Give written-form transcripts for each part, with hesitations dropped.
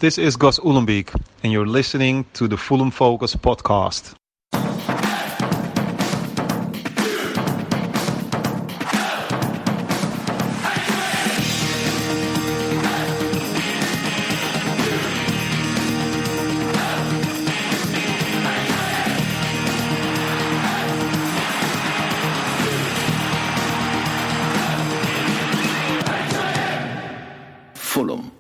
This is Gus Ulenbeek, and you're listening to the Fulham Focus podcast. Fulham.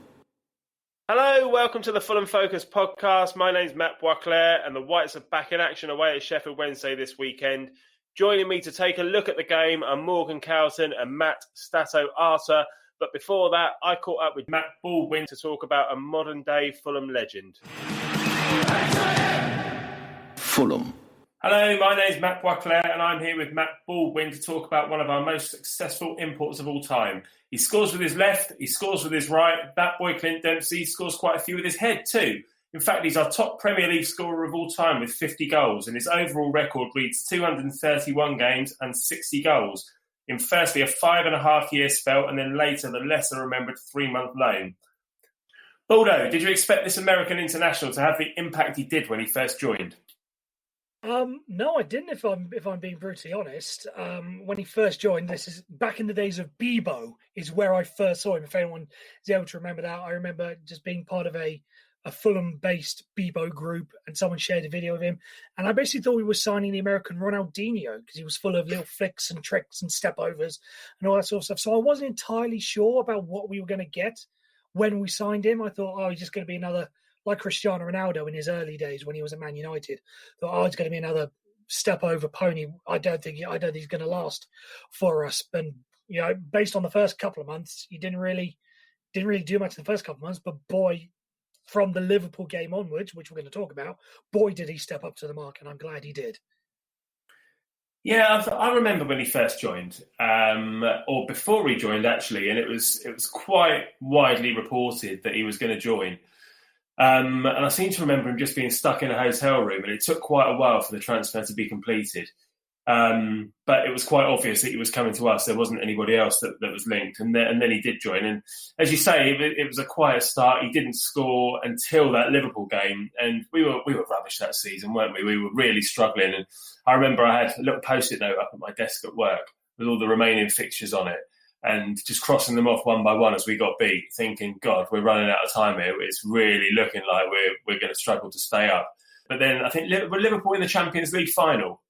Hello, welcome to the Fulham Focus podcast. My name's Matt Boisclair and the Whites are back in action away at Sheffield Wednesday this weekend. Joining me to take a look at the game are Morgan Carlton and Matt Stato Arter. But before that, I caught up with Matt Baldwin to talk about a modern-day Fulham legend. Fulham. Hello, my name's Matt Boisclair and I'm here with Matt Baldwin to talk about one of our most successful imports of all time. He scores with his left, he scores with his right. That boy Clint Dempsey scores quite a few with his head too. In fact, he's our top Premier League scorer of all time with 50 goals, and his overall record reads 231 games and 60 goals in firstly a 5.5-year spell and then later the lesser remembered 3-month loan. Baldo, did you expect this American international to have the impact he did when he first joined? No, I didn't. If I'm being brutally honest, when he first joined, this is back in the days of Bebo, is where I first saw him. If anyone is able to remember that, I remember just being part of a Fulham-based Bebo group, and someone shared a video of him, and I basically thought we were signing the American Ronaldinho because he was full of little flicks and tricks and step overs and all that sort of stuff. So I wasn't entirely sure about what we were going to get when we signed him. I thought, oh, he's just going to be another, like Cristiano Ronaldo in his early days when he was at Man United. Thought, oh, it's going to be another step over pony. I don't think he's going to last for us. And you know, based on the first couple of months, he didn't really do much in the first couple of months. But boy, from the Liverpool game onwards, which we're going to talk about, boy, did he step up to the mark, and I'm glad he did. Yeah, I remember when he first joined, or before he joined actually, and it was quite widely reported that he was going to join. And I seem to remember him just being stuck in a hotel room, and it took quite a while for the transfer to be completed. But it was quite obvious that he was coming to us. There wasn't anybody else that was linked. And then he did join. And as you say, it was a quiet start. He didn't score until that Liverpool game. And we were rubbish that season, weren't we? We were really struggling. And I remember I had a little Post-it note up at my desk at work with all the remaining fixtures on it, and just crossing them off one by one as we got beat, thinking, God, we're running out of time here. It's really looking like we're going to struggle to stay up. But then I think Liverpool in the Champions League final.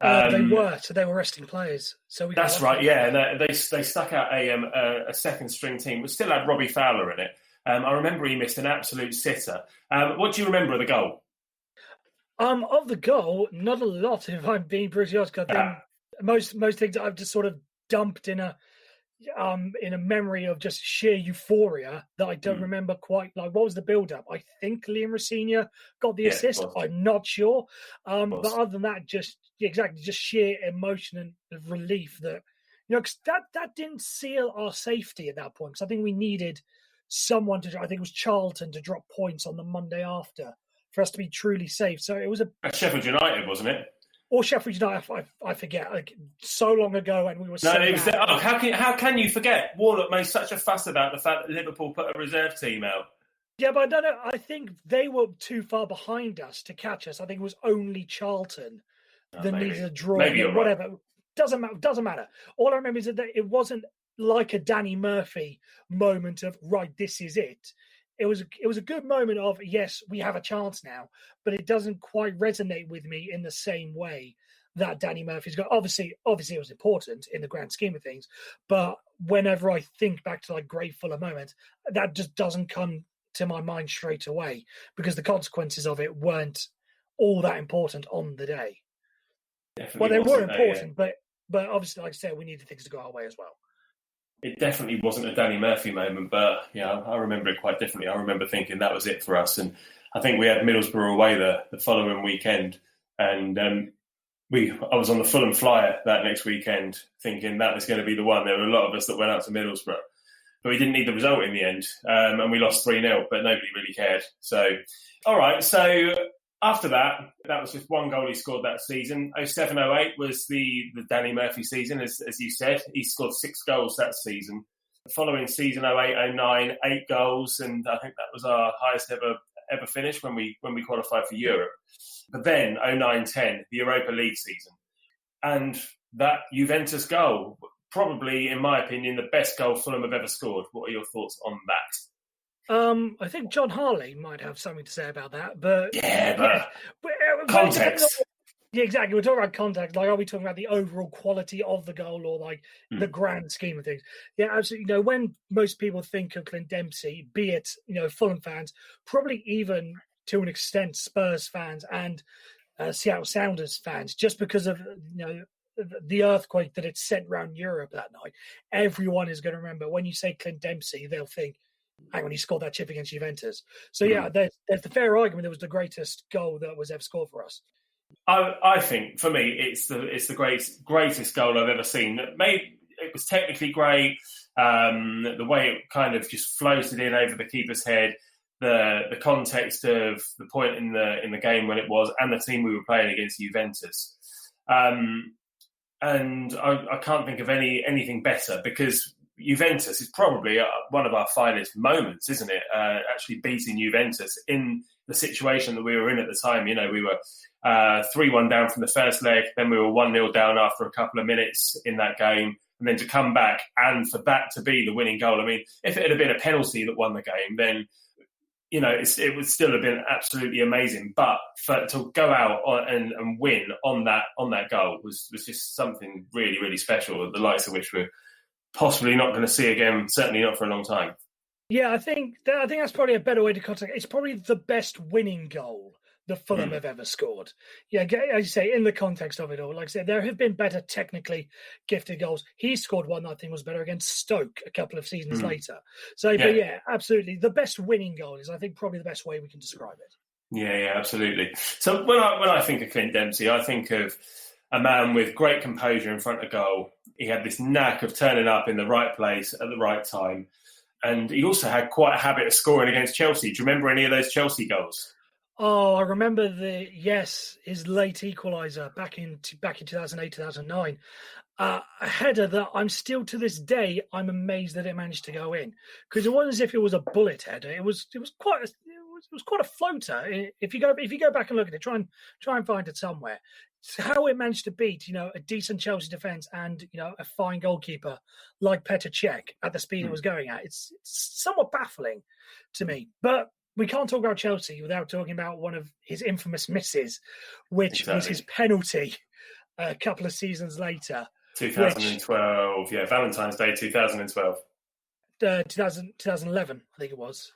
They were resting players. So that's right, yeah. And they stuck out a second string team, but still had Robbie Fowler in it. I remember he missed an absolute sitter. What do you remember of the goal? Of the goal, not a lot, if I'm being brutally honest. I think most things I've just sort of dumped in a memory of just sheer euphoria that I don't remember quite. Like, what was the build-up? I think Liam Rosenior got the assist. I'm not sure. But other than that, just sheer emotion and relief that, you know, because that didn't seal our safety at that point. Because I think we needed someone I think it was Charlton to drop points on the Monday after for us to be truly safe. So it was Sheffield United, wasn't it? Or Sheffield United, I forget. Like, so long ago, and we were. No, it was. How can you forget? Warnock made such a fuss about the fact that Liverpool put a reserve team out. Yeah, but I don't know. I think they were too far behind us to catch us. I think it was only Charlton that needed a draw. Maybe you're whatever. Right. Doesn't matter. All I remember is that it wasn't like a Danny Murphy moment of right. This is it. It was a good moment of, yes, we have a chance now, but it doesn't quite resonate with me in the same way that Danny Murphy's got. Obviously it was important in the grand scheme of things, but whenever I think back to like great Fulham moments, that just doesn't come to my mind straight away because the consequences of it weren't all that important on the day. Definitely they were important, but obviously, like I said, we needed things to go our way as well. It definitely wasn't a Danny Murphy moment, but yeah, I remember it quite differently. I remember thinking that was it for us, and I think we had Middlesbrough away the following weekend, and I was on the Fulham flyer that next weekend, thinking that was going to be the one. There were a lot of us that went out to Middlesbrough, but we didn't need the result in the end, and we lost 3-0. But nobody really cared. So, all right, so. After that was just one goal he scored that season. 07-08 was the Danny Murphy season, as you said. He scored 6 goals that season. following season 08-09, 8 goals, and I think that was our highest ever finish when we qualified for Europe. But then 09-10, the Europa League season, and that Juventus goal, probably in my opinion the best goal Fulham have ever scored. What are your thoughts on that? I think John Harley might have something to say about that, but context. Yeah, exactly. We're talking about context. Like, are we talking about the overall quality of the goal or like the grand scheme of things? Yeah, absolutely. When most people think of Clint Dempsey, be it, Fulham fans, probably even to an extent Spurs fans and Seattle Sounders fans, just because of, the earthquake that it sent around Europe that night, everyone is going to remember. When you say Clint Dempsey, they'll think, hang on, he scored that chip against Juventus. So, yeah, there's the fair argument that was the greatest goal that was ever scored for us. I think for me it's the greatest goal I've ever seen. It was technically great. The way it kind of just floated in over the keeper's head, the context of the point in the game when it was, and the team we were playing against, Juventus. And I can't think of anything better, because Juventus is probably one of our finest moments, isn't it? Actually beating Juventus in the situation that we were in at the time. We were 3-1 down from the first leg, then we were 1-0 down after a couple of minutes in that game, and then to come back and for that to be the winning goal. I mean, if it had been a penalty that won the game, then it would still have been absolutely amazing. But to go out and win on that goal was just something really, really special, the likes of which we're possibly not going to see again, certainly not for a long time. Yeah, I think that's probably a better way to contact. It's probably the best winning goal the Fulham have ever scored. Yeah, as you say, in the context of it all, like I said, there have been better technically gifted goals. He scored one that I think was better against Stoke a couple of seasons later. So, But yeah, absolutely. The best winning goal is, I think, probably the best way we can describe it. Yeah, absolutely. So when I think of Clint Dempsey, I think of a man with great composure in front of goal. He had this knack of turning up in the right place at the right time. And he also had quite a habit of scoring against Chelsea. Do you remember any of those Chelsea goals? Oh, I remember his late equaliser back in 2008, 2009. A header that I'm still to this day, I'm amazed that it managed to go in, because it wasn't as if it was a bullet header. It was quite a floater. If you go back and look at it, try and find it somewhere. How it managed to beat a decent Chelsea defence and a fine goalkeeper like Petr Cech at the speed it was going at. It's somewhat baffling to me, but we can't talk about Chelsea without talking about one of his infamous misses, which was his penalty a couple of seasons later. 2012, Valentine's Day 2012. 2011, I think it was.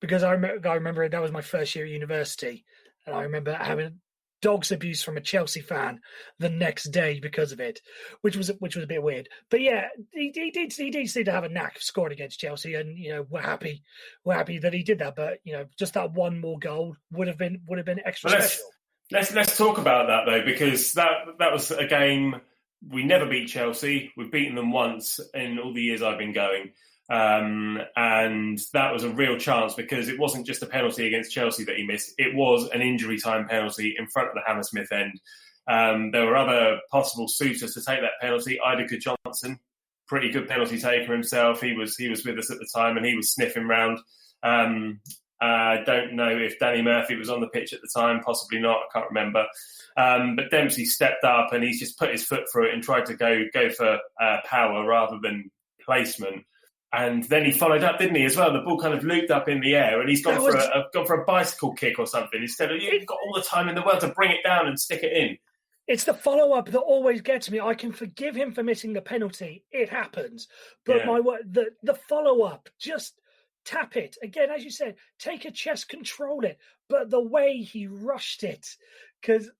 Because I remember that was my first year at university, and I remember having dogs abuse from a Chelsea fan the next day because of it, which was a bit weird. But yeah, he did seem to have a knack of scoring against Chelsea, and we're happy that he did that. But just that one more goal would have been extra special. Let's talk about that though, because that was a game we never beat Chelsea. We've beaten them once in all the years I've been going. And that was a real chance, because it wasn't just a penalty against Chelsea that he missed. It was an injury time penalty in front of the Hammersmith end. There were other possible suitors to take that penalty. Idika Johnson, pretty good penalty taker himself. He was with us at the time, and he was sniffing round. I don't know if Danny Murphy was on the pitch at the time, possibly not, I can't remember. But Dempsey stepped up and he's just put his foot through it and tried to go for power rather than placement. And then he followed up, didn't he, as well? The ball kind of looped up in the air, and he's gone for a bicycle kick or something. Instead of, you've got all the time in the world to bring it down and stick it in. It's the follow-up that always gets me. I can forgive him for missing the penalty. It happens. But the follow-up, just tap it. Again, as you said, take a chest, control it. But the way he rushed it, because,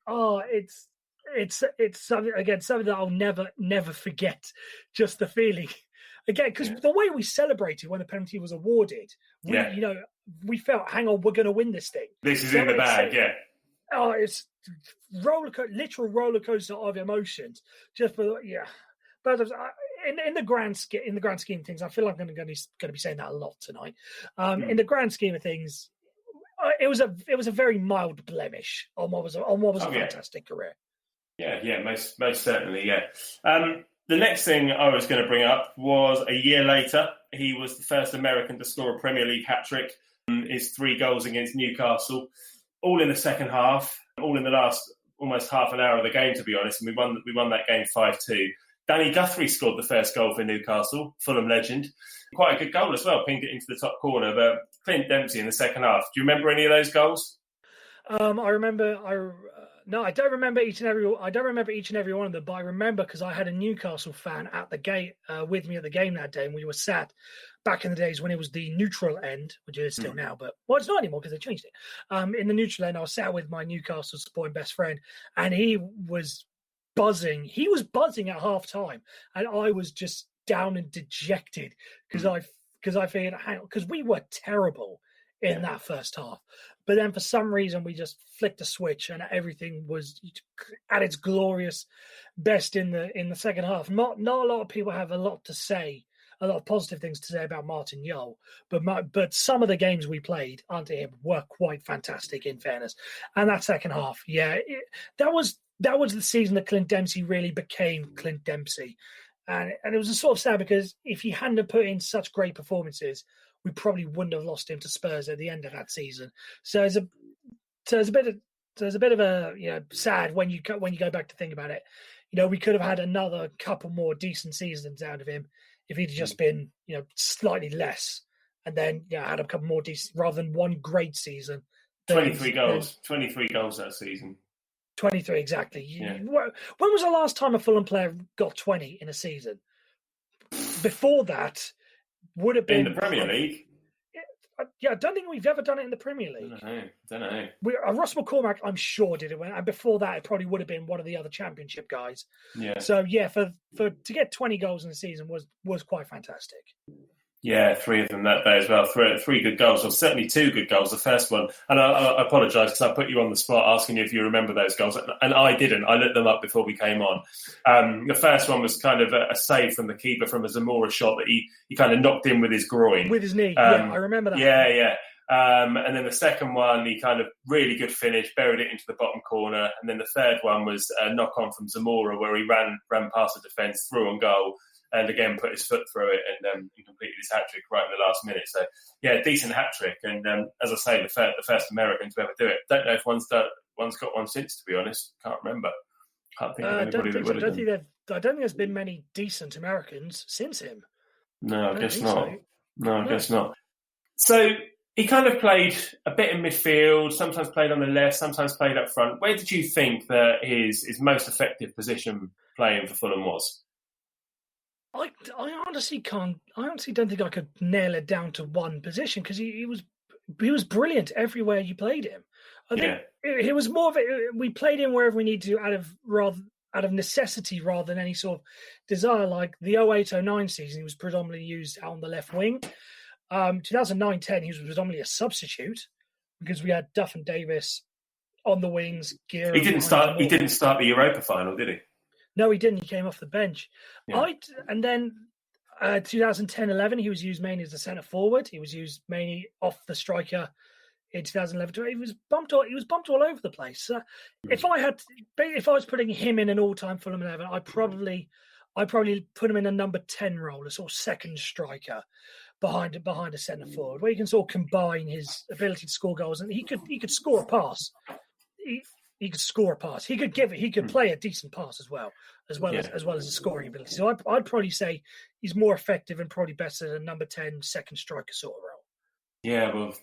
it's something that I'll never forget. Just the feeling. Again, because the way we celebrated when the penalty was awarded, we felt, hang on, we're going to win this thing. This is in the bag, Oh, it's literal roller coaster of emotions. But in the grand scheme of things, I feel like I'm going to be saying that a lot tonight. In the grand scheme of things, it was a very mild blemish on what was a fantastic career. Yeah, most certainly, yeah. The next thing I was going to bring up was a year later he was the first American to score a Premier League hat-trick. His 3 goals against Newcastle, all in the second half, all in the last almost half an hour of the game, to be honest. And we won that game 5-2. Danny Guthrie scored the first goal for Newcastle, Fulham legend. Quite a good goal as well, pinged it into the top corner. But Clint Dempsey in the second half. Do you remember any of those goals? I remember. No, I don't remember each and every one of them. But I remember because I had a Newcastle fan at the gate with me at the game that day, and we were sat back in the days when it was the neutral end, which it is still now, but it's not anymore because they changed it. In the neutral end, I was sat with my Newcastle supporting best friend, and he was buzzing. He was buzzing at half time, and I was just down and dejected because I figured, because we were terrible in that first half. But then for some reason, we just flicked a switch and everything was at its glorious best in the second half. Not a lot of people have a lot of positive things to say about Martin Jol, but some of the games we played under him were quite fantastic, in fairness. And that second half, that was the season that Clint Dempsey really became Clint Dempsey. And it was a sort of sad because if he hadn't put in such great performances, we probably wouldn't have lost him to Spurs at the end of that season. So it's a bit of a sad when you go back to think about it. We could have had another couple more decent seasons out of him if he'd just been slightly less, and then had a couple more decent rather than one great season. 23 goals that season. 23 exactly. Yeah. When was the last time a Fulham player got 20 in a season? Before that, would have been in the Premier League. Yeah, I don't think we've ever done it in the Premier League. I don't know. Ross McCormack, I'm sure, did it. And before that, it probably would have been one of the other Championship guys. Yeah. So, for to get 20 goals in the season was quite fantastic. Yeah, 3 of them that day as well. 3 good goals, or certainly 2 good goals. The first one, and I apologise because I put you on the spot asking you if you remember those goals, and I didn't. I looked them up before we came on. The first one was kind of a save from the keeper from a Zamora shot that he kind of knocked in with his groin. With his knee, I remember that. Yeah. And then the second one, he kind of really good finish, buried it into the bottom corner. And then the third one was a knock on from Zamora where he ran past the defence, through on goal, and again put his foot through it and he completed his hat-trick right in the last minute. So, yeah, decent hat-trick. And as I say, the first American to ever do it. Don't know if one's got one since, to be honest. Can't remember. Can't think of anybody that would have done. I don't think there's been many decent Americans since him. No, I guess not. So. No, I guess not. So he kind of played a bit in midfield, sometimes played on the left, sometimes played up front. Where did you think that his most effective position playing for Fulham was? I honestly don't think I could nail it down to one position because he was brilliant everywhere you played him. I think it was more of we played him wherever we needed to out of necessity rather than any sort of desire. Like the 08-09 season, he was predominantly used out on the left wing. 2009-10, he was predominantly a substitute because we had Duff and Davis on the wings. He didn't start the Europa final, did he? No, he didn't. He came off the bench. Yeah. And then 2010-11, he was used mainly as a centre forward. He was used mainly off the striker in 2011. He was bumped all over the place. If I was putting him in an all-time Fulham 11, I'd probably put him in a number 10 role, a sort of second striker behind a centre forward, where you can sort of combine his ability to score goals, and he could score a pass. He could score a pass. He could play a decent pass as well as his scoring ability. So I'd probably say he's more effective and probably better than a number 10 second striker sort of role. Yeah, well,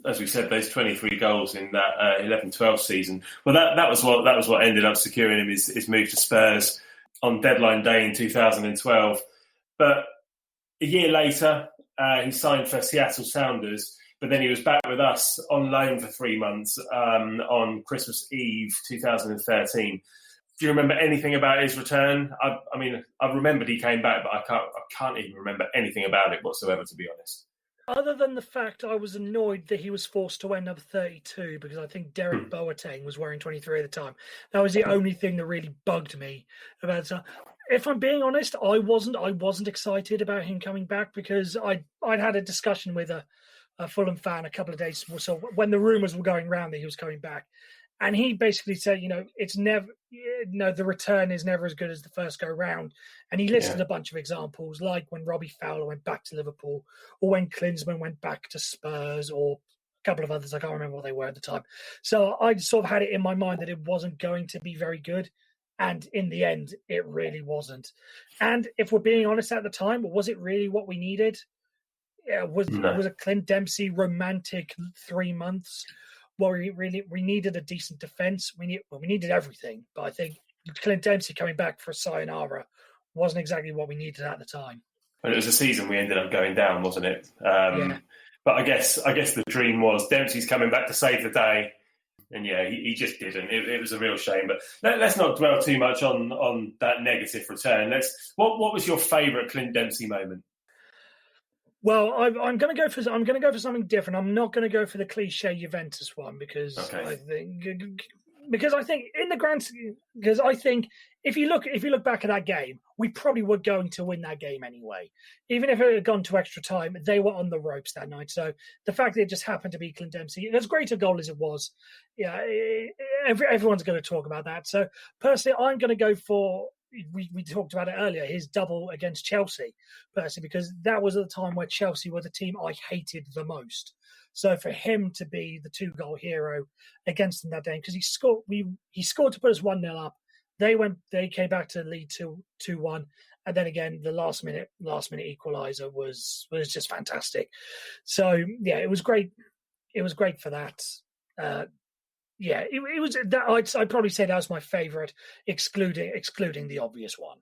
as we said, those 23 goals in that 11-12 season. Well, that was what ended up securing him his move to Spurs on deadline day in 2012. But a year later, he signed for Seattle Sounders. But then he was back with us on loan for 3 months on Christmas Eve 2013. Do you remember anything about his return? I mean, I remembered he came back, but I can't even remember anything about it whatsoever, to be honest. Other than the fact I was annoyed that he was forced to wear number 32 because I think Derek Boateng was wearing 23 at the time. That was the only thing that really bugged me about it. If I'm being honest, I wasn't excited about him coming back because I'd had a discussion with a Fulham fan a couple of days before. So when the rumours were going around that he was coming back, And he basically said, it's never, the return is never as good as the first go round. And he listed a bunch of examples, like when Robbie Fowler went back to Liverpool, or when Klinsmann went back to Spurs, or a couple of others. I can't remember what they were at the time. So I sort of had it in my mind that it wasn't going to be very good. And in the end, it really wasn't. And if we're being honest at the time, was it really what we needed? Was a Clint Dempsey romantic 3 months? Well, we needed a decent defence. We needed everything. But I think Clint Dempsey coming back for a sayonara wasn't exactly what we needed at the time. But it was a season we ended up going down, wasn't it? But I guess the dream was Dempsey's coming back to save the day. And he just didn't. It was a real shame. But let's not dwell too much on that negative return. What was your favourite Clint Dempsey moment? Well, I'm going to go for something different. I'm not going to go for the cliche Juventus one because I think in the grand, because I think if you look back at that game, we probably were going to win that game anyway. Even if it had gone to extra time, they were on the ropes that night. So the fact that it just happened to be Clint Dempsey, as great a goal as it was, everyone's going to talk about that. So personally, I'm going to go for. We talked about it earlier, his double against Chelsea, personally, because that was at the time where Chelsea were the team I hated the most. So for him to be the 2-goal hero against them that day, because he scored to put us 1-0 up. They came back to lead 2-1, and then again the last minute equaliser was just fantastic. So it was great. It was great for that. It was that. I'd probably say that was my favourite, excluding the obvious one.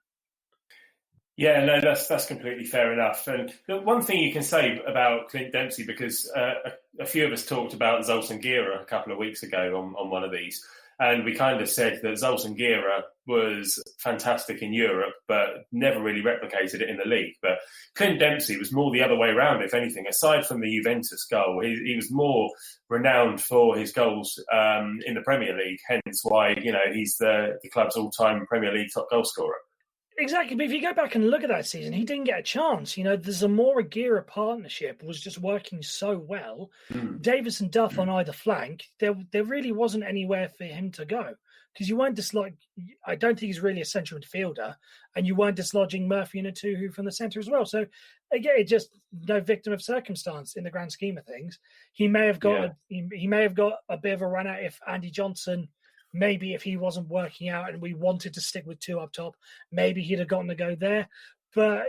Yeah, no, that's completely fair enough. And the one thing you can say about Clint Dempsey, because a few of us talked about Zoltan Gera a couple of weeks ago on one of these, and we kind of said that Zoltan Gera was fantastic in Europe, but never really replicated it in the league. But Clint Dempsey was more the other way around, if anything. Aside from the Juventus goal, he was more renowned for his goals in the Premier League, hence why he's the club's all-time Premier League top goal scorer. Exactly, but if you go back and look at that season, he didn't get a chance. The Zamora-Gera partnership was just working so well. Davis and Duff on either flank, there really wasn't anywhere for him to go. Because you weren't I don't think he's really a central midfielder, and you weren't dislodging Murphy and Atuhu from the centre as well. So again, it just no victim of circumstance in the grand scheme of things. He may have got he may have got a bit of a run out if Andy Johnson. Maybe if he wasn't working out and we wanted to stick with 2 up top, maybe he'd have gotten to go there. But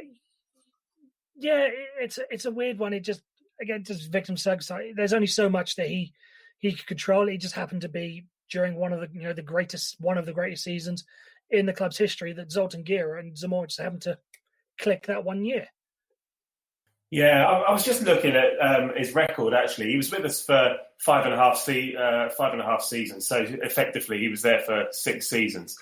it's a weird one. It just victim circumstance. There's only so much that he could control. It just happened to be during one of the greatest seasons in the club's history that Zoltan Gera and Zamora just happened to click that 1 year. Yeah, I was just looking at his record, actually. He was with us for 5.5 seasons. So effectively, he was there for 6 seasons.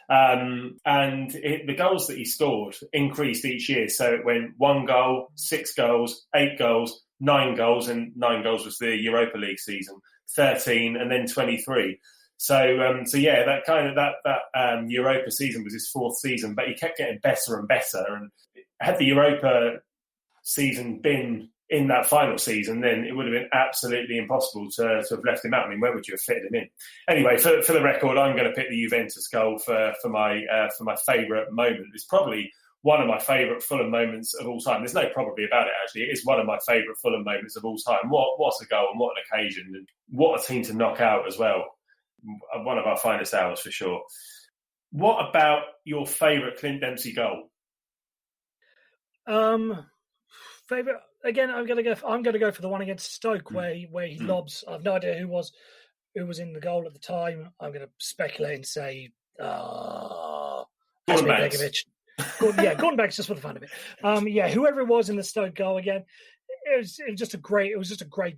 And the goals that he scored increased each year. So it went 1 goal, 6 goals, 8 goals, 9 goals, and 9 goals was the Europa League season, 13, and then 23. So that Europa season was his 4th season, but he kept getting better and better. And had the Europa season been in that final season, then it would have been absolutely impossible to have left him out. I mean, where would you have fitted him in? Anyway, for the record, I'm going to pick the Juventus goal for my favourite moment. It's probably one of my favourite Fulham moments of all time. There's no probably about it, actually. It is one of my favourite Fulham moments of all time. What a goal and what an occasion, and what a team to knock out as well. One of our finest hours for sure. What about your favourite Clint Dempsey goal? Favorite again. I'm gonna go for the one against Stoke where he lobs. I've no idea who was in the goal at the time. I'm gonna speculate and say Gordon Begovic. Gordon Banks, just for the fun of it. Whoever it was in the Stoke goal again, it was just a great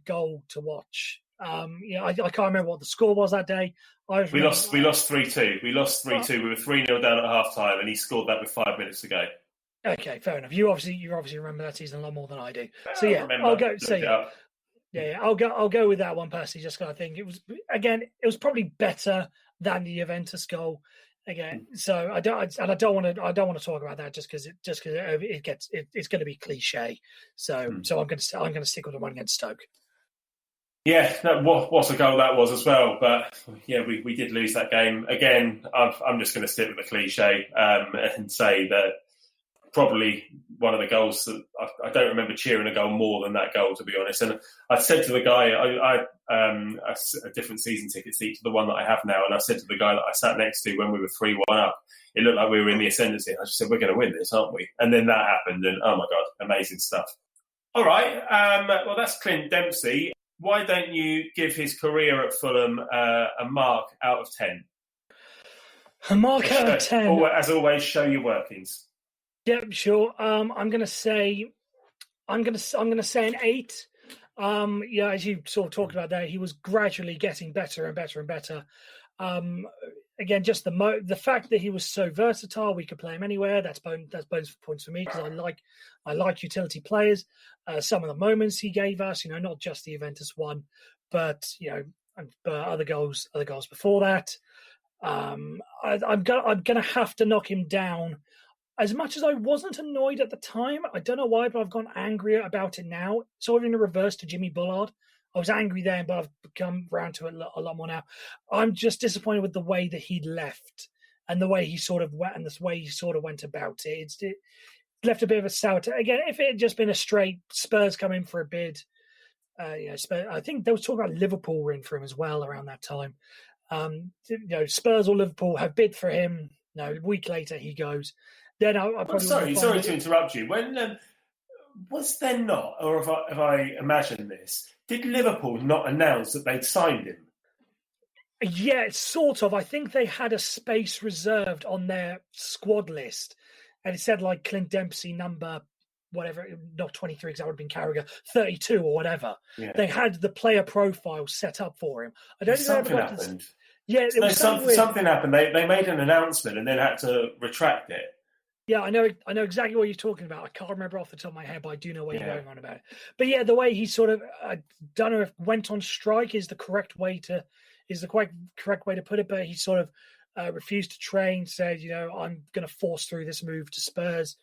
goal to watch. I can't remember what the score was that day. We lost 3-2. We lost 3-2. We were 3-0 down at half time, and he scored that with 5 minutes to go. Okay, fair enough. You obviously remember that season a lot more than I do. So I'll go. I'll go with that one personally. Just because I think it was probably better than the Juventus goal again. So I don't want to talk about that just because it's going to be cliche. So I'm going to stick with the one against Stoke. Yeah, what a goal that was as well. But yeah, we did lose that game. Again, I'm just going to stick with the cliche and say that probably one of the goals that I don't remember cheering a goal more than that goal, to be honest. And I said to the guy, I a different season ticket seat to the one that I have now, and I said to the guy that I sat next to when we were 3-1 up, it looked like we were in the ascendancy. I just said, we're going to win this, aren't we? And then that happened, and oh my God, amazing stuff. All right, well, that's Clint Dempsey. Why don't you give his career at Fulham a mark out of 10? A mark out of 10. As always, show your workings. Yeah, sure. I'm going to say an 8. Yeah, as you sort of talked about there, he was gradually getting better and better and better. Again, just the fact that he was so versatile, we could play him anywhere. That's bonus points for me because I like utility players. Some of the moments he gave us, not just the Juventus one, but other goals before that. I'm gonna have to knock him down. As much as I wasn't annoyed at the time, I don't know why, but I've gone angrier about it now. Sort of in a reverse to Jimmy Bullard. I was angry then, but I've come around to it a lot more now. I'm just disappointed with the way that he'd left and the way he sort of went and the way he sort of went about it. It left a bit of a sour taste. Again, if it had just been a straight Spurs come in for a bid, Spurs, I think there was talk about Liverpool were in for him as well around that time. Spurs or Liverpool have bid for him. A week later he goes. Then sorry to interrupt you. When was there not, or if I imagine this, did Liverpool not announce that they'd signed him? Yeah, sort of. I think they had a space reserved on their squad list, and it said like Clint Dempsey number whatever, not 23 because that would have been Carragher, 32 or whatever. Yeah. They had the player profile set up for him. I don't think something happened. Yeah, it was something happened. They made an announcement and then had to retract it. Yeah, I know exactly what you're talking about. I can't remember off the top of my head, but I do know what you're going on about it. But yeah, the way he sort of, I don't know if went on strike is the correct way to put it, but he sort of refused to train, said, I'm going to force through this move to Spurs.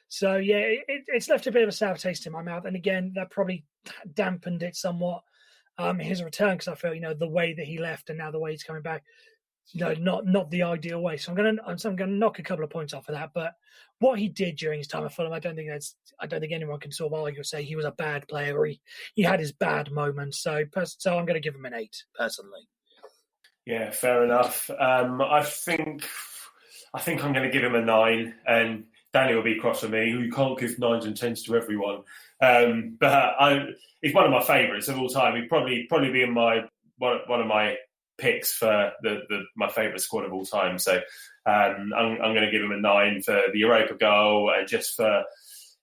So yeah, it's left a bit of a sour taste in my mouth. And again, that probably dampened it somewhat, his return, because I feel, the way that he left and now the way he's coming back, not the ideal way. So I'm gonna knock a couple of points off of that. But what he did during his time at Fulham, I don't think anyone can sort of argue or say he was a bad player or he had his bad moments. So I'm going to give him an 8 personally. Yeah, fair enough. I think I'm going to give him a 9, and Danny will be cross with me. You can't give 9s and 10s to everyone. But he's one of my favourites of all time. He'd probably be in one of my picks for my favourite squad of all time. So I'm going to give him a 9 for the Europa goal and just for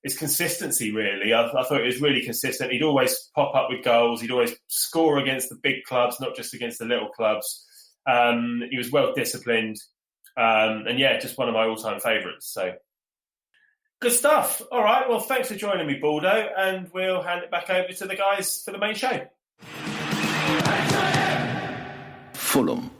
his consistency, really. I thought it was really consistent. He'd always pop up with goals. He'd always score against the big clubs, not just against the little clubs. He was well disciplined. And yeah, just one of my all-time favourites. So good stuff. All right, well, thanks for joining me, Baldo, and we'll hand it back over to the guys for the main show. Fulham.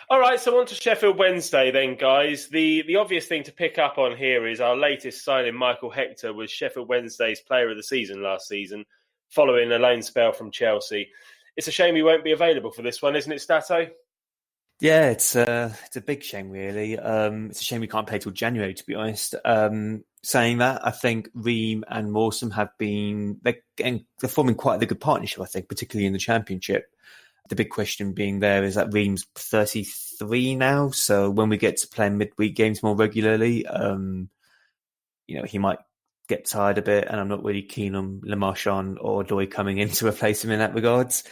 All right, so on to Sheffield Wednesday then, guys. The obvious thing to pick up on here is our latest signing, Michael Hector, was Sheffield Wednesday's player of the season last season, following a loan spell from Chelsea. It's a shame he won't be available for this one, isn't it, Stato? Yeah, it's a big shame, really. It's a shame we can't play till January, to be honest. Saying that, I think Ream and Mawson they're forming quite a good partnership, I think, particularly in the Championship. The big question being there is that Ream's 33 now, so when we get to play midweek games more regularly, he might get tired a bit, and I'm not really keen on Le Marchand or Doy coming in to replace him in that regards.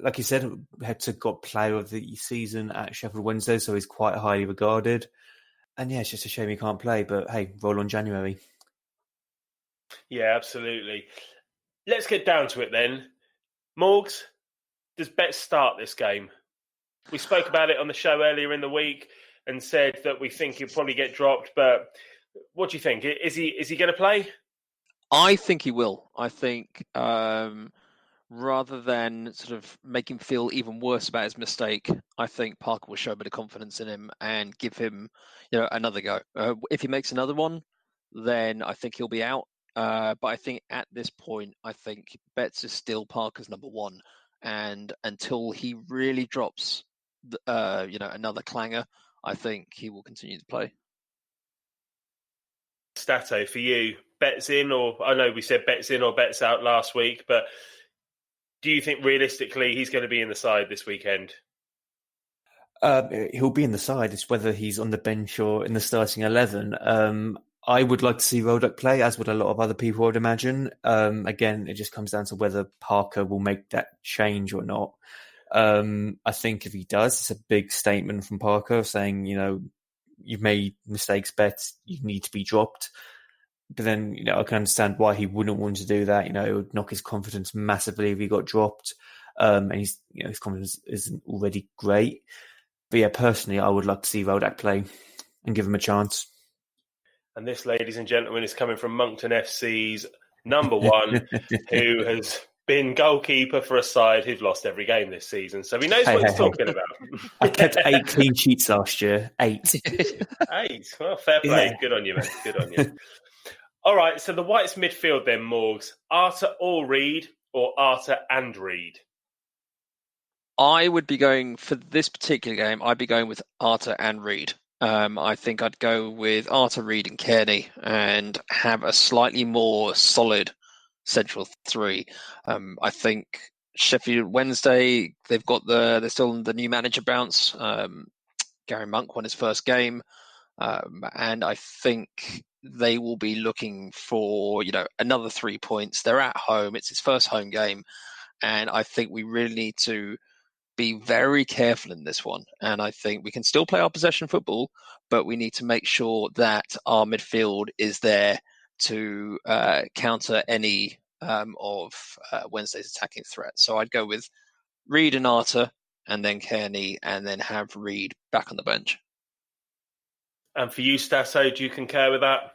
Like you said, Hector got player of the season at Sheffield Wednesday, so he's quite highly regarded. And yeah, it's just a shame he can't play, but hey, roll on January. Yeah, absolutely. Let's get down to it then. Morgs, does Bet start this game? We spoke about it on the show earlier in the week and said that we think he'll probably get dropped, but what do you think? Is he going to play? I think he will. I think rather than sort of make him feel even worse about his mistake, I think Parker will show a bit of confidence in him and give him, another go. If he makes another one, then I think he'll be out. But I think at this point, I think Betts is still Parker's number one, and until he really drops, another clanger, I think he will continue to play. Stato, for you, Betts in, or I know we said Betts in or Betts out last week, but do you think realistically he's going to be in the side this weekend? He'll be in the side. It's whether he's on the bench or in the starting 11. I would like to see Rodak play, as would a lot of other people, I would imagine. Again, it just comes down to whether Parker will make that change or not. I think if he does, it's a big statement from Parker saying, you've made mistakes, Betts, you need to be dropped. But then, I can understand why he wouldn't want to do that. It would knock his confidence massively if he got dropped. And his confidence isn't already great. But yeah, personally, I would like to see Rodak play and give him a chance. And this, ladies and gentlemen, is coming from Moncton FC's number one, who has been goalkeeper for a side who've lost every game this season. So he knows what he's talking about. I kept 8 clean sheets last year. 8. 8. Well, fair play. Yeah. Good on you, man. Good on you. All right, so the Whites midfield then, Morgs. Arter or Reed, or Arter and Reed? I would be going, for this particular game, I'd be going with Arter and Reed. I think I'd go with Arter, Reed and Kearney and have a slightly more solid central three. I think Sheffield Wednesday, they're still in the new manager bounce. Gary Monk won his first game. And I think they will be looking for, another 3 points. They're at home. It's his first home game. And I think we really need to be very careful in this one. And I think we can still play our possession football, but we need to make sure that our midfield is there to counter any of Wednesday's attacking threat. So I'd go with Reed and Arter, and then Kearney, and then have Reed back on the bench. And for you, Stasso, do you concur with that?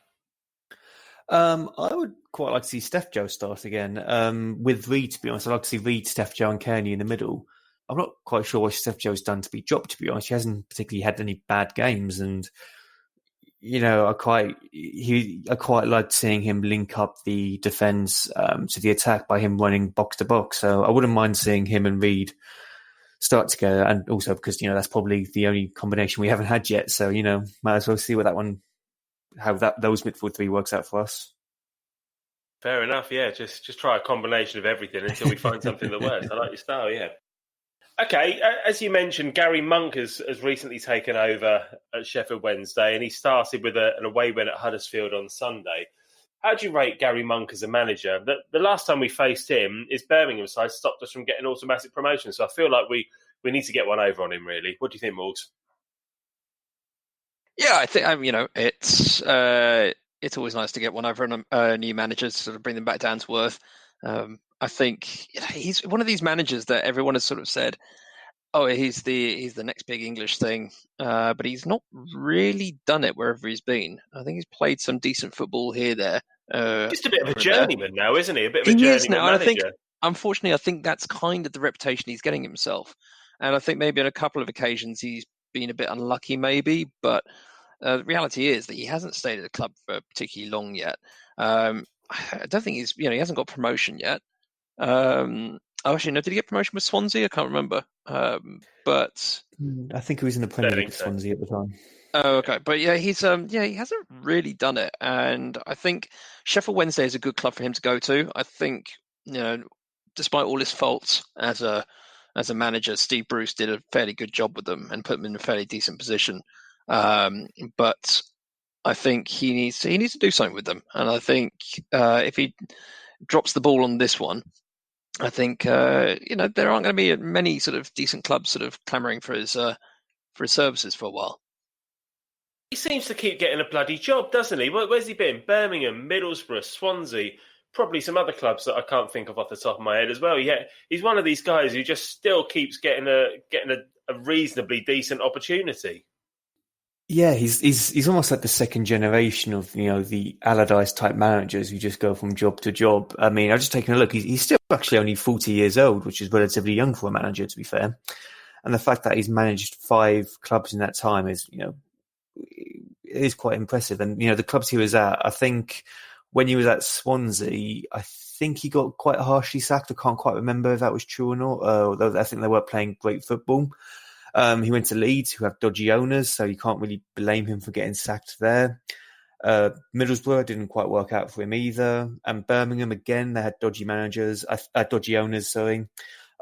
I would quite like to see Steph Joe start again. With Reed, to be honest, I'd like to see Reed, Steph Joe and Kearney in the middle. I'm not quite sure what Steph Joe's done to be dropped, to be honest. He hasn't particularly had any bad games. And, I quite liked seeing him link up the defence to the attack by him running box to box. So I wouldn't mind seeing him and Reed start together. And also because, that's probably the only combination we haven't had yet. So, might as well see what how those midfield three works out for us. Fair enough, yeah. Just try a combination of everything until we find something that works. I like your style, yeah. Okay, as you mentioned, Gary Monk has recently taken over at Sheffield Wednesday, and he started with an away win at Huddersfield on Sunday. How do you rate Gary Monk as a manager? The last time we faced him, his Birmingham side stopped us from getting automatic promotion, so I feel like we need to get one over on him, really. What do you think, Morgs? Yeah, I think it's always nice to get one over on a new manager to sort of bring them back down to earth. I think he's one of these managers that everyone has sort of said, "Oh, he's the next big English thing," but he's not really done it wherever he's been. I think he's played some decent football here, there. Just a bit of a journeyman now, isn't he? A bit of a journeyman. He is now, manager. and I think, unfortunately, that's kind of the reputation he's getting himself. And I think maybe on a couple of occasions he's been a bit unlucky, maybe. But the reality is that he hasn't stayed at the club for particularly long yet. I don't think he hasn't got promotion yet. Actually, no, did he get promotion with Swansea? I can't remember. But I think he was in the Premier League with Swansea at the time. Oh, okay. But yeah, he hasn't really done it. And I think Sheffield Wednesday is a good club for him to go to. I think, despite all his faults as a manager, Steve Bruce did a fairly good job with them and put them in a fairly decent position. But I think he needs to do something with them. And I think if he drops the ball on this one, I think there aren't going to be many sort of decent clubs sort of clamouring for his services for a while. He seems to keep getting a bloody job, doesn't he? Where's he been? Birmingham, Middlesbrough, Swansea, probably some other clubs that I can't think of off the top of my head as well. Yeah, he's one of these guys who just still keeps getting a reasonably decent opportunity. Yeah, he's almost like the second generation of the Allardyce type managers who just go from job to job. I mean, I've just taken a look. He's still actually only 40 years old, which is relatively young for a manager, to be fair. And the fact that he's managed 5 clubs in that time is quite impressive. And the clubs he was at, I think when he was at Swansea, I think he got quite harshly sacked. I can't quite remember if that was true or not. I think they weren't playing great football. He went to Leeds, who have dodgy owners, so you can't really blame him for getting sacked there. Middlesbrough didn't quite work out for him either. And Birmingham, again, they had dodgy owners, sorry.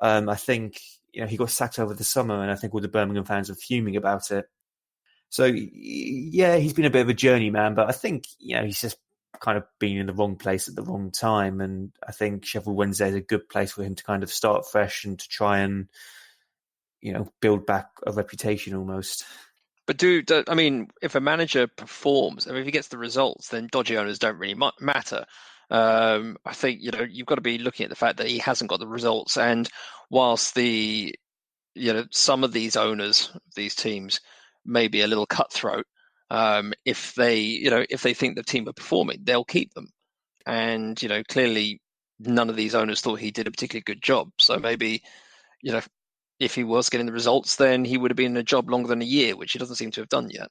I think he got sacked over the summer, and I think all the Birmingham fans are fuming about it. So, yeah, he's been a bit of a journeyman, but I think he's just kind of been in the wrong place at the wrong time. And I think Sheffield Wednesday is a good place for him to kind of start fresh and to try and build back a reputation almost. But I mean, if a manager performs, if he gets the results, then dodgy owners don't really matter. I think you've got to be looking at the fact that he hasn't got the results, and whilst some of these owners, these teams, may be a little cutthroat, if they think the team are performing, they'll keep them. And clearly, none of these owners thought he did a particularly good job. So maybe if he was getting the results, then he would have been in a job longer than a year, which he doesn't seem to have done yet.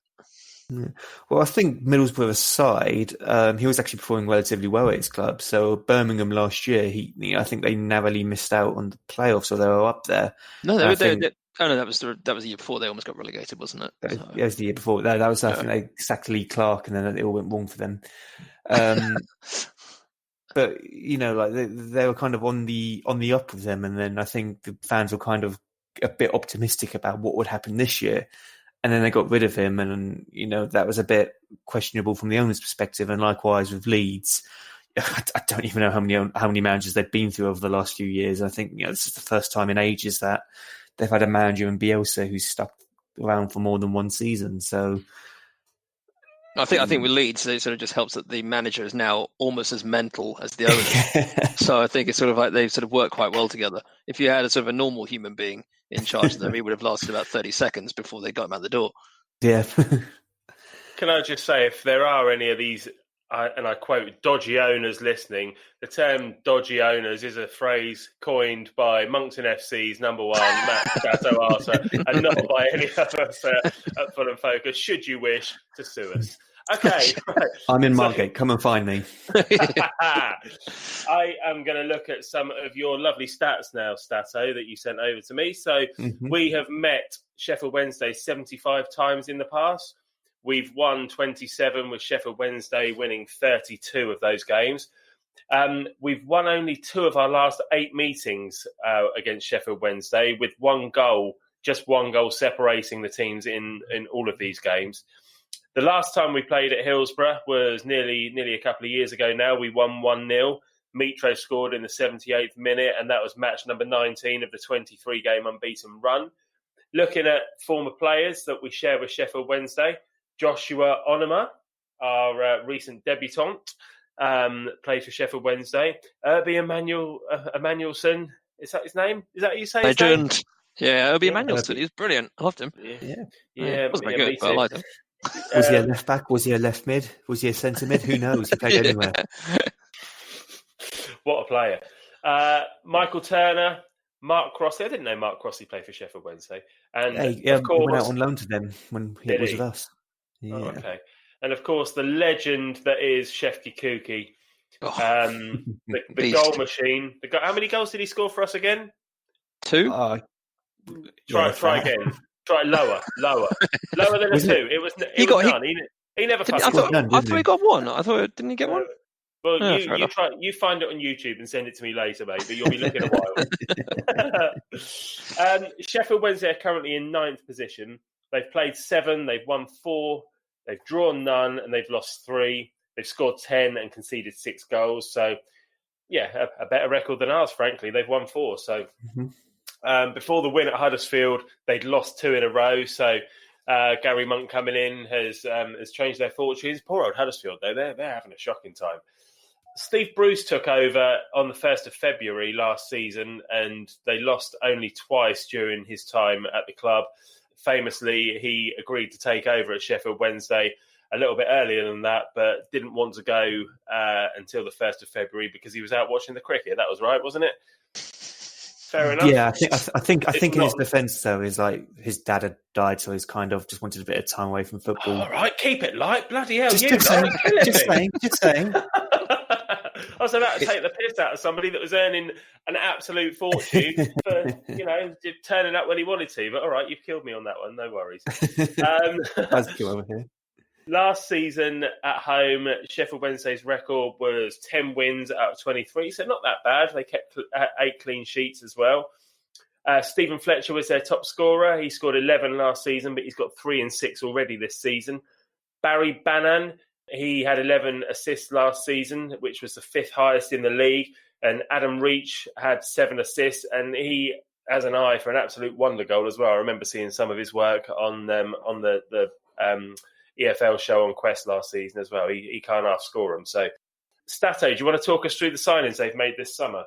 Yeah. Well, I think Middlesbrough aside, he was actually performing relatively well at his club. So Birmingham last year, I think they narrowly missed out on the playoffs, so they were up there. No, that was the year before they almost got relegated, wasn't it? So. Yeah, it was the year before. That was I think they sacked Lee Clark, and then it all went wrong for them. But they were kind of on the up with them, and then I think the fans were kind of a bit optimistic about what would happen this year, and then they got rid of him, and that was a bit questionable from the owner's perspective. And likewise with Leeds, I don't even know how many managers they've been through over the last few years. I think this is the first time in ages that they've had a manager in Bielsa who's stuck around for more than one season. So I think with Leeds, it sort of just helps that the manager is now almost as mental as the owner. So I think it's sort of like they sort of work quite well together. If you had a sort of a normal human being in charge of them, he would have lasted about 30 seconds before they got him out the door. Yeah. Can I just say, if there are any of these, and I quote, dodgy owners listening, the term dodgy owners is a phrase coined by Monkton FC's number one, Matt Boisclair, and not by any of us at Fulham Focus, should you wish to sue us. Okay. Right. I'm in Margate. Come and find me. I am going to look at some of your lovely stats now, Stato, that you sent over to me. So we have met Sheffield Wednesday 75 times in the past. We've won 27, with Sheffield Wednesday winning 32 of those games. We've won only 2 of our last 8 meetings against Sheffield Wednesday, with just one goal separating the teams in all of these games. The last time we played at Hillsborough was nearly a couple of years ago now. We won 1-0. Mitro scored in the 78th minute, and that was match number 19 of the 23-game unbeaten run. Looking at former players that we share with Sheffield Wednesday, Joshua Onoma, our recent debutant, played for Sheffield Wednesday. Irby Emmanuelson, is that his name? Is that how you say his name? Legend. Yeah, Irby Emmanuelson. He was brilliant. I loved him. Yeah. It wasn't very good, but I liked him. Was he a left back? Was he a left mid? Was he a centre mid? Who knows? He played anywhere. What a player. Michael Turner, Mark Crossley. I didn't know Mark Crossley played for Sheffield Wednesday. And of course, he went out on loan to them when he was with us. Yeah. Oh, okay. And of course, the legend that is Shefki Kuki, the goal machine. How many goals did he score for us again? 2. Try again. Try lower than a 2. It was none. He never. I thought he got 1. Didn't he get 1? Well, you find it on YouTube and send it to me later, mate. But you'll be looking a while. Sheffield Wednesday are currently in 9th position. They've played 7. They've won 4. They've drawn none, and they've lost 3. They've scored 10 and conceded 6 goals. So, yeah, a better record than ours. Frankly, they've won 4. So. Before the win at Huddersfield, they'd lost 2 in a row. So Gary Monk coming in has changed their fortunes. Poor old Huddersfield, though, they're having a shocking time. Steve Bruce took over on the 1st of February last season, and they lost only twice during his time at the club. Famously, he agreed to take over at Sheffield Wednesday a little bit earlier than that, but didn't want to go until the 1st of February because he was out watching the cricket. That was right, wasn't it? Fair enough. Yeah, I think in his defence though is like his dad had died, so he's kind of just wanted a bit of time away from football. All right, keep it light, bloody hell! Just saying. I was about to take the piss out of somebody that was earning an absolute fortune for, turning up when he wanted to. But all right, you've killed me on that one. No worries. Over here. Last season at home, Sheffield Wednesday's record was 10 wins out of 23, so not that bad. They kept 8 clean sheets as well. Stephen Fletcher was their top scorer. He scored 11 last season, but he's got 3 and 6 already this season. Barry Bannan, he had 11 assists last season, which was the 5th highest in the league. And Adam Reach had 7 assists, and he has an eye for an absolute wonder goal as well. I remember seeing some of his work on the EFL show on Quest last season as well. He can't half-score them. So, Stato, do you want to talk us through the signings they've made this summer?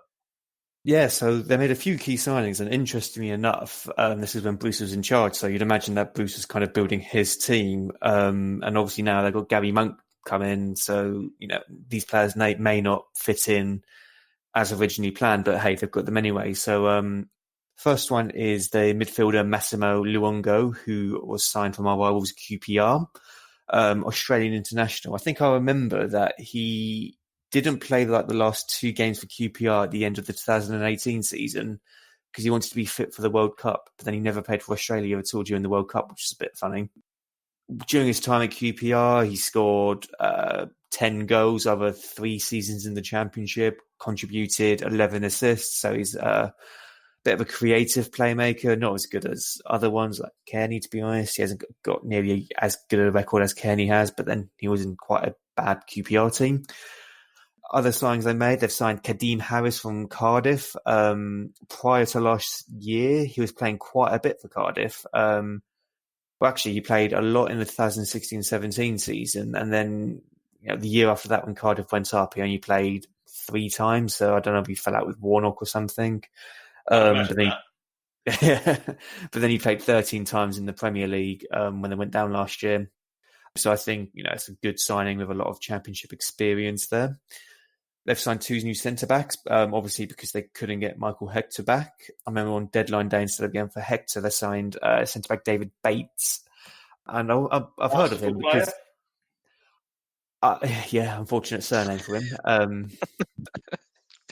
Yeah, so they made a few key signings, and interestingly enough, this is when Bruce was in charge, so you'd imagine that Bruce was kind of building his team, and obviously now they've got Gary Monk come in, so these players may not fit in as originally planned, but hey, they've got them anyway. So first one is the midfielder Massimo Luongo, who was signed from our rivals QPR, Australian international. I think I remember that he didn't play like the last 2 games for QPR at the end of the 2018 season because he wanted to be fit for the World Cup, but then he never played for Australia at all during the World Cup, which is a bit funny. During his time at QPR, he scored 10 goals over 3 seasons in the Championship, contributed 11 assists, so he's a bit of a creative playmaker, not as good as other ones like Kearney, to be honest. He hasn't got nearly as good a record as Kearney has, but then he was in quite a bad QPR team. Other signings they made, they've signed Kadeem Harris from Cardiff. Prior to last year, he was playing quite a bit for Cardiff. Well, actually, he played a lot in the 2016-17 season. And then the year after that, when Cardiff went up, he only played 3 times. So I don't know if he fell out with Warnock or something. But then he played 13 times in the Premier League when they went down last year. So I think, it's a good signing with a lot of Championship experience there. They've signed 2 new centre-backs, obviously because they couldn't get Michael Hector back. I remember on deadline day, instead of going for Hector, they signed centre-back David Bates. And I've heard of him because... unfortunate surname for him.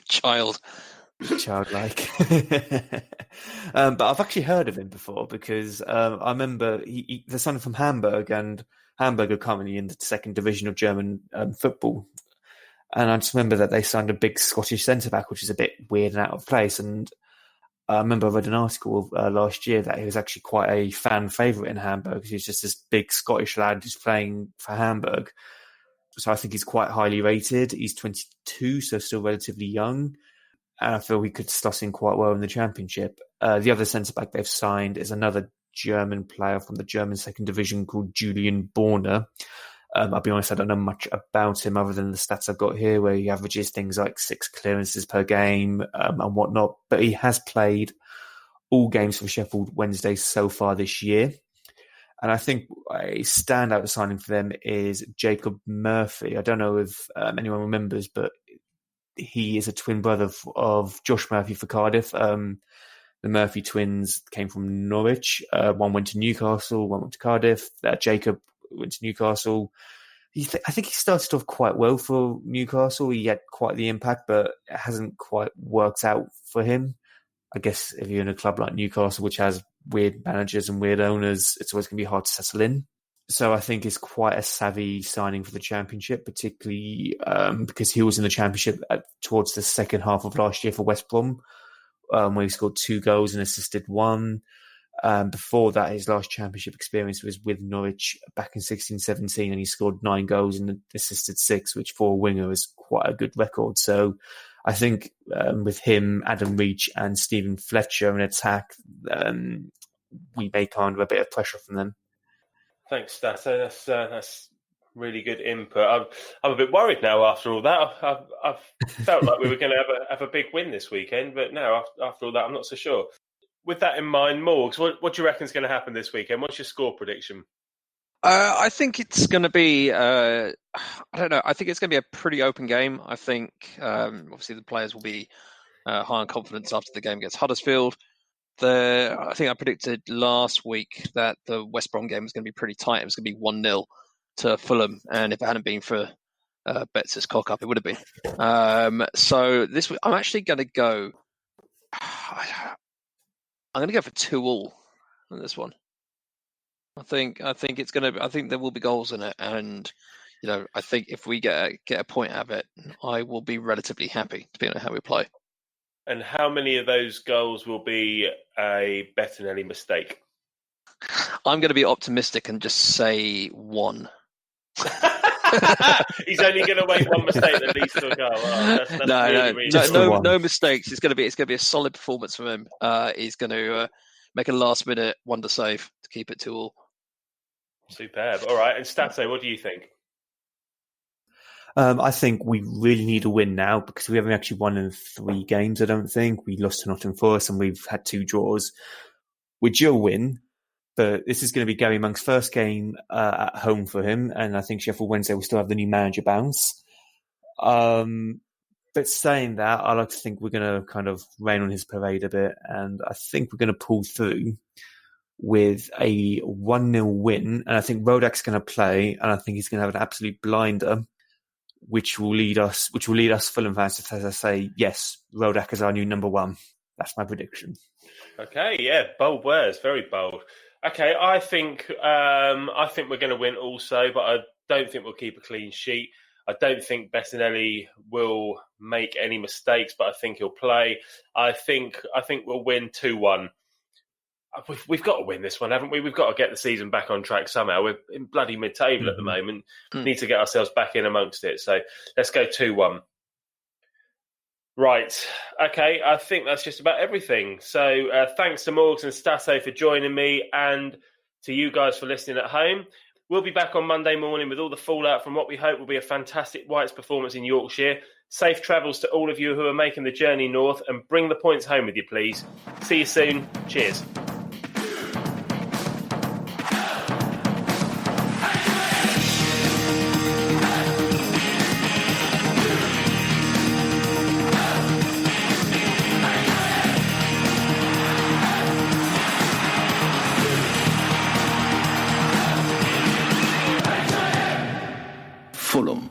Childlike. But I've actually heard of him before because I remember they signed him from Hamburg, and Hamburg are currently in the 2nd division of German football. And I just remember that they signed a big Scottish centre-back, which is a bit weird and out of place. And I remember I read an article last year that he was actually quite a fan favourite in Hamburg. He's just this big Scottish lad who's playing for Hamburg. So I think he's quite highly rated. He's 22, so still relatively young. And I feel he could slot in quite well in the Championship. The other centre-back they've signed is another German player from the German 2nd division called Julian Borner. I'll be honest, I don't know much about him other than the stats I've got here, where he averages things like 6 clearances per game and whatnot. But he has played all games for Sheffield Wednesday so far this year. And I think a standout signing for them is Jacob Murphy. I don't know if anyone remembers, but he is a twin brother of Josh Murphy for Cardiff. The Murphy twins came from Norwich. One went to Newcastle, one went to Cardiff. Jacob went to Newcastle. I think he started off quite well for Newcastle. He had quite the impact, but it hasn't quite worked out for him. I guess if you're in a club like Newcastle, which has weird managers and weird owners, it's always going to be hard to settle in. So I think it's quite a savvy signing for the Championship, particularly because he was in the Championship towards the second half of last year for West Brom, where he scored 2 goals and assisted 1. Before that, his last Championship experience was with Norwich back in 16-17, and he scored 9 goals and assisted 6, which for a winger is quite a good record. So I think with him, Adam Reach and Stephen Fletcher in attack, we may come under a bit of pressure from them. Thanks, Stato. That's really good input. I'm a bit worried now after all that. I've felt like we were going to have a big win this weekend, but now after all that, I'm not so sure. With that in mind, Morgs, what do you reckon is going to happen this weekend? What's your score prediction? I think it's going to be, I don't know, I think it's going to be a pretty open game. I think, obviously, the players will be high on confidence after the game against Huddersfield. I think I predicted last week that the West Brom game was going to be pretty tight. It was going to be 1-0 to Fulham. And if it hadn't been for bets his cock up, it would have been. So this week, I'm actually going to go. I'm going to go for 2-2 on this one. I think it's going to. I think there will be goals in it, and I think if we get a point out of it, I will be relatively happy, depending on how we play. And how many of those goals will be a Bettinelli mistake? I'm going to be optimistic and just say 1. He's only going to make one mistake that leads to a goal. Oh, that's no mistakes. It's going to be a solid performance from him. He's going to make a last-minute wonder save to keep it 2-2. Superb. All right, and Stato, what do you think? I think we really need a win now because we haven't actually won in 3 games, I don't think. We lost to Nottingham Forest and we've had 2 draws. We're due a win, but this is going to be Gary Monk's first game at home for him, and I think Sheffield Wednesday will still have the new manager bounce. But saying that, I like to think we're going to kind of rain on his parade a bit, and I think we're going to pull through with a 1-0 win, and I think Rodak's going to play, and I think he's going to have an absolute blinder, which will lead us Fulham fans to say, yes, Rodak is our new number 1. That's my prediction. Okay, yeah, bold words, very bold. Okay, I think we're going to win also, but I don't think we'll keep a clean sheet. I don't think Bettinelli will make any mistakes, but I think he'll play. I think we'll win 2-1. We've got to win this one, haven't we? We've got to get the season back on track somehow. We're in bloody mid-table at the moment. Need to get ourselves back in amongst it. So let's go 2-1. Right. Okay, I think that's just about everything. So thanks to Morgs and Stato for joining me, and to you guys for listening at home. We'll be back on Monday morning with all the fallout from what we hope will be a fantastic Whites performance in Yorkshire. Safe travels to all of you who are making the journey north, and bring the points home with you, please. See you soon. Cheers. Fulham.